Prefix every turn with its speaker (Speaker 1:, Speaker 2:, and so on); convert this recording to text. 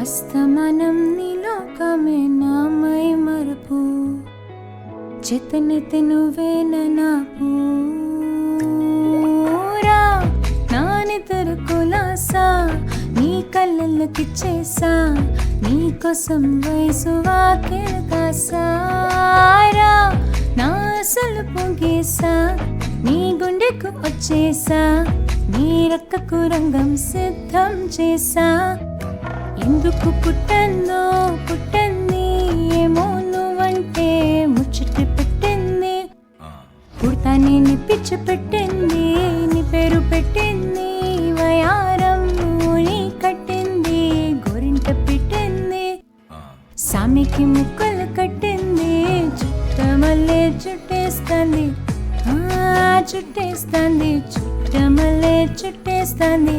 Speaker 1: అస్తమానం నీలోకమే నామై మరపు చేతనైతే నువ్వేనా నా పూరా నా నిద్ర కులాసా నీ కళ్ళకిచ్చేసా నీ కోసం వయసు వాకిలు కాసారా నా అసలు పొంగేసా నీ గుండెకు వచ్చేసా నీ రక్కకు రంగం సిద్ధం చేసా ఎందుకు పుట్టందో పుట్టింది ఏమో నువ్వంటే ముచ్చటి పెట్టింది పుడతానే నీ పిచ్చి పెట్టింది నీ పేరు పెట్టింది వయారం నీ కట్టింది గోరింట పెట్టింది సామికి ముక్కలు కట్టింది చుట్టమల్లే చుట్టేస్తుంది చుట్టేస్తుంది చుట్టమల్లే చుట్టేస్తుంది